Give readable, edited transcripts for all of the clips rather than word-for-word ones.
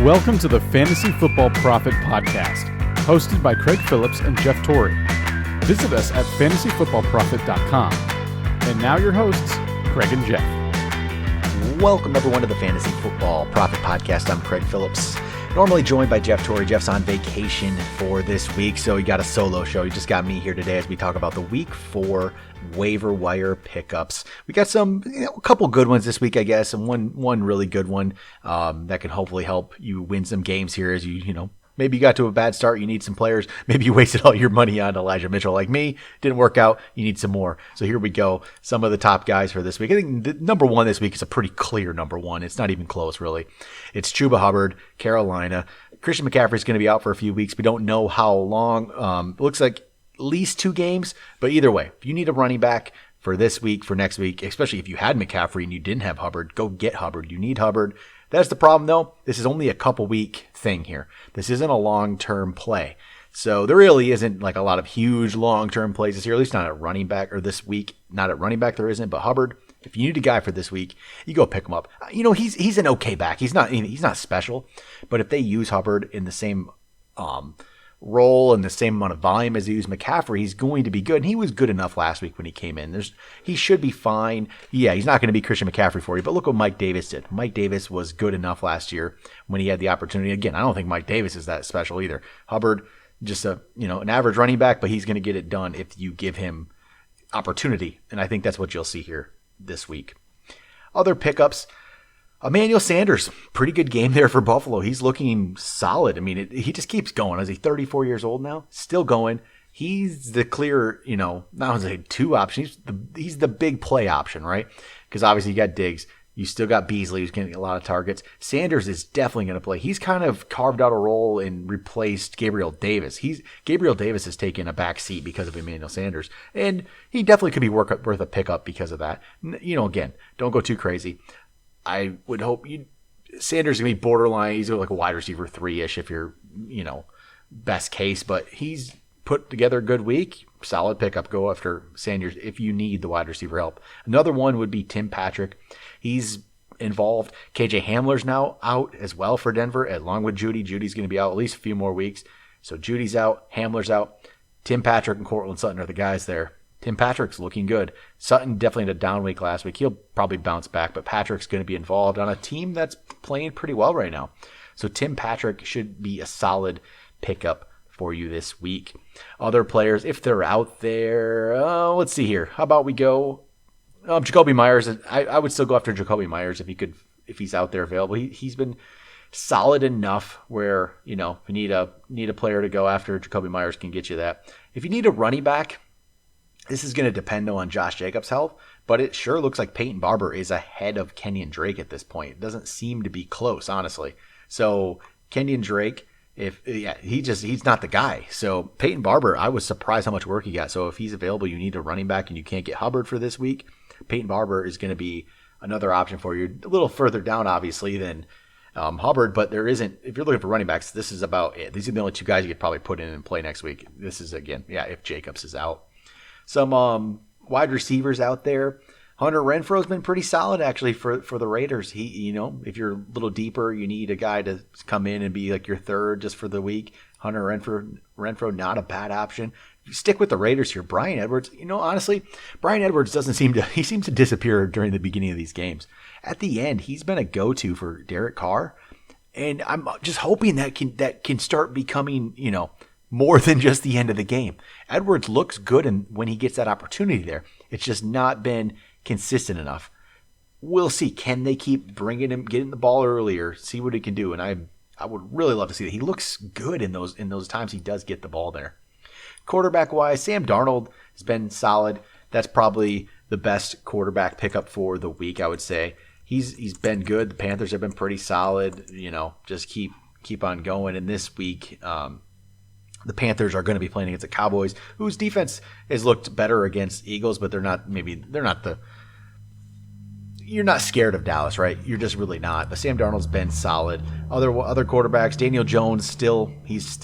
Welcome to the Fantasy Football Profit Podcast, hosted by Craig Phillips and Jeff Torrey. Visit us at fantasyfootballprofit.com. And now your hosts, Craig and Jeff. Welcome everyone to the Fantasy Football Profit Podcast. I'm Craig Phillips, normally joined by Jeff Torrey. Jeff's on vacation for this week, so he got a solo show. He just got me here today as we talk about the Week 4 waiver wire pickups. We got some, a couple good ones this week, I guess, and one really good one that can hopefully help you win some games here as maybe you got to a bad start, you need some players. Maybe you wasted all your money on Elijah Mitchell like me. Didn't work out. You need some more. So here we go. Some of the top guys for this week. I think the number one this week is a pretty clear number one. It's not even close, really. It's Chuba Hubbard, Carolina. Christian McCaffrey is going to be out for a few weeks. We don't know how long. It looks like at least 2 games. But either way, if you need a running back for this week, for next week, especially if you had McCaffrey and you didn't have Hubbard, go get Hubbard. You need Hubbard. That's the problem, though. This is only a couple week thing here. This isn't a long-term play. So there really isn't like a lot of huge long-term plays this year, at least not at running back, or this week. Not at running back there isn't, but Hubbard, if you need a guy for this week, you go pick him up. He's an okay back. He's not special, but if they use Hubbard in the same role and the same amount of volume as they use McCaffrey, he's going to be good. And he was good enough last week when he came in. He should be fine. Yeah, he's not going to be Christian McCaffrey for you, but look what Mike Davis did. Mike Davis was good enough last year when he had the opportunity. Again, I don't think Mike Davis is that special either. Hubbard, just an average running back, but he's going to get it done if you give him opportunity. And I think that's what you'll see here this week. Other pickups. Emmanuel Sanders, pretty good game there for Buffalo. He's looking solid. I mean, he just keeps going. Is he 34 years old now? Still going. He's the clear, not only 2 option. He's the big play option, right? Because obviously you got Diggs. You still got Beasley, who's getting a lot of targets. Sanders is definitely going to play. He's kind of carved out a role and replaced Gabriel Davis. Gabriel Davis has taken a back seat because of Emmanuel Sanders, and he definitely could be worth a pickup because of that. Again, don't go too crazy. I would hope Sanders is going to be borderline. He's like a wide receiver 3-ish if you're, best case. But he's put together a good week. Solid pickup. Go after Sanders if you need the wide receiver help. Another one would be Tim Patrick. He's involved. KJ Hamler's now out as well for Denver, along with Judy. Judy's going to be out at least a few more weeks. So Judy's out. Hamler's out. Tim Patrick and Cortland Sutton are the guys there. Tim Patrick's looking good. Sutton definitely had a down week last week. He'll probably bounce back, but Patrick's going to be involved on a team that's playing pretty well right now. So Tim Patrick should be a solid pickup for you this week. Other players, if they're out there, let's see here. How about we go Jacoby Myers? I would still go after Jacoby Myers if he's out there available. He's been solid enough where if you need a player to go after, Jacoby Myers can get you that. If you need a running back, this is going to depend on Josh Jacobs' health, but it sure looks like Peyton Barber is ahead of Kenyon Drake at this point. It doesn't seem to be close, honestly. So Kenyon Drake, he's not the guy. So Peyton Barber, I was surprised how much work he got. So if he's available, you need a running back and you can't get Hubbard for this week, Peyton Barber is going to be another option for you. A little further down, obviously, than Hubbard, but there isn't. If you're looking for running backs, this is about it. These are the only 2 guys you could probably put in and play next week. This is, again, if Jacobs is out. Some wide receivers out there. Hunter Renfro's been pretty solid actually for the Raiders. He, if you're a little deeper, you need a guy to come in and be like your third just for the week. Hunter Renfro, not a bad option. If you stick with the Raiders here, Bryan Edwards, honestly, Bryan Edwards he seems to disappear during the beginning of these games. At the end, he's been a go-to for Derek Carr, and I'm just hoping that can start becoming, more than just the end of the game. Edwards looks good when he gets that opportunity there. It's just not been consistent enough. We'll see. Can they keep bringing him, getting the ball earlier, see what he can do? And I would really love to see that. He looks good in those times he does get the ball there. Quarterback-wise, Sam Darnold has been solid. That's probably the best quarterback pickup for the week, I would say. He's been good. The Panthers have been pretty solid. Just keep on going. And this week, the Panthers are going to be playing against the Cowboys, whose defense has looked better against Eagles, but you're not scared of Dallas, right? You're just really not. But Sam Darnold's been solid. Other quarterbacks, Daniel Jones he's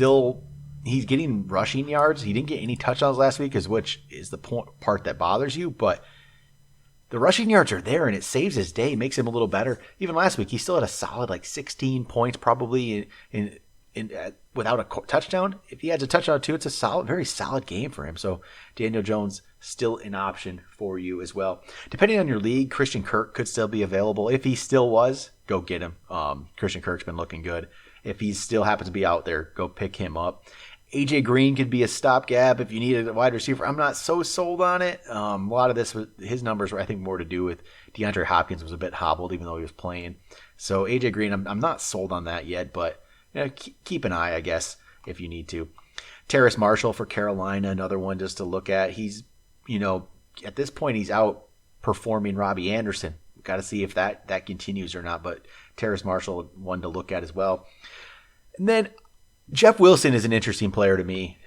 getting rushing yards. He didn't get any touchdowns last week, which is the part that bothers you. But the rushing yards are there, and it saves his day, makes him a little better. Even last week, he still had a solid 16 points probably in without a touchdown. If he adds a touchdown too, it's a very solid game for him. So Daniel Jones still an option for you as well. Depending on your league, Christian Kirk could still be available. If he still was, go get him. Christian Kirk's been looking good. If he still happens to be out there, go pick him up. AJ Green could be a stopgap if you need a wide receiver. I'm not so sold on it. A lot of this, his numbers were, I think, more to do with DeAndre Hopkins was a bit hobbled, even though he was playing. So AJ Green, I'm not sold on that yet, but keep an eye, I guess, if you need to. Terrace Marshall for Carolina, another one just to look at. He's, at this point, he's outperforming Robbie Anderson. We've got to see if that continues or not, but Terrace Marshall, one to look at as well. And then Jeff Wilson is an interesting player to me.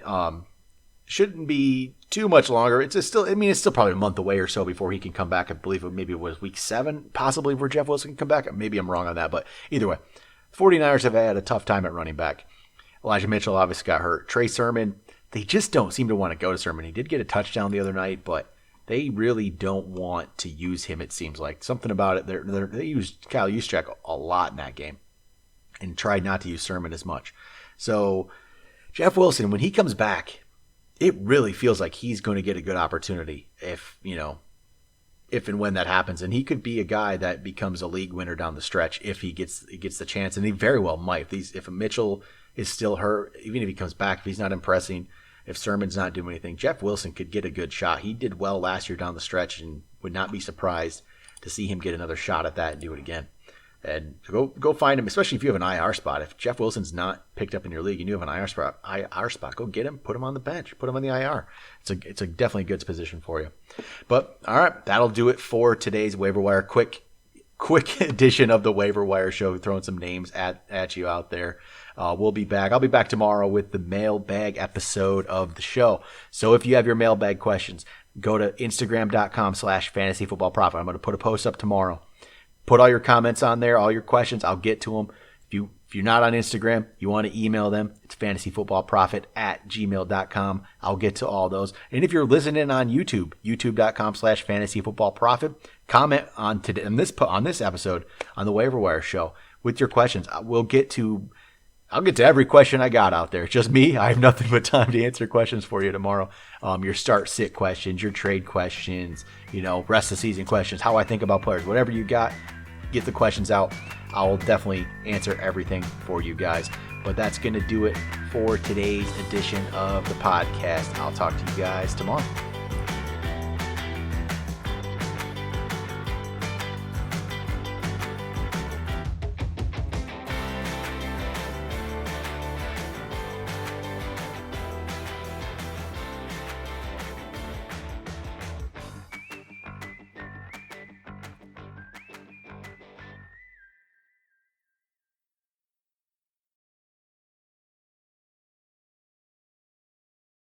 Shouldn't be too much longer. It's still probably a month away or so before he can come back. I believe maybe it was week 7, possibly, where Jeff Wilson can come back. Maybe I'm wrong on that, but either way, 49ers have had a tough time at running back. Elijah Mitchell obviously got hurt. Trey Sermon, they just don't seem to want to go to Sermon. He did get a touchdown the other night, but they really don't want to use him, it seems like. Something about it, they used Kyle Juszczyk a lot in that game and tried not to use Sermon as much. So Jeff Wilson, when he comes back, it really feels like he's going to get a good opportunity if and when that happens. And he could be a guy that becomes a league winner down the stretch if he gets the chance. And he very well might. If Mitchell is still hurt, even if he comes back, if he's not impressing, if Sermon's not doing anything, Jeff Wilson could get a good shot. He did well last year down the stretch and would not be surprised to see him get another shot at that and do it again. And go find him, especially if you have an IR spot. If Jeff Wilson's not picked up in your league and you have an IR spot, go get him, put him on the bench, put him on the IR. It's a definitely good position for you. But all right, that'll do it for today's waiver wire. Quick edition of the waiver wire show, throwing some names at you out there. We'll be back. I'll be back tomorrow with the mailbag episode of the show. So if you have your mailbag questions, go to Instagram.com/fantasyfootballprofit. I'm going to put a post up tomorrow. Put all your comments on there, all your questions. I'll get to them. If you're not on Instagram, you want to email them, it's fantasyfootballprofit@gmail.com. I'll get to all those. And if you're listening on YouTube, youtube.com/fantasyfootballprofit, comment on this episode on the Waiver Wire Show with your questions. I'll get to every question I got out there. It's just me. I have nothing but time to answer questions for you tomorrow. Your start-sit questions, your trade questions, rest of the season questions, how I think about players, whatever you got, get the questions out. I'll definitely answer everything for you guys. But that's going to do it for today's edition of the podcast. I'll talk to you guys tomorrow.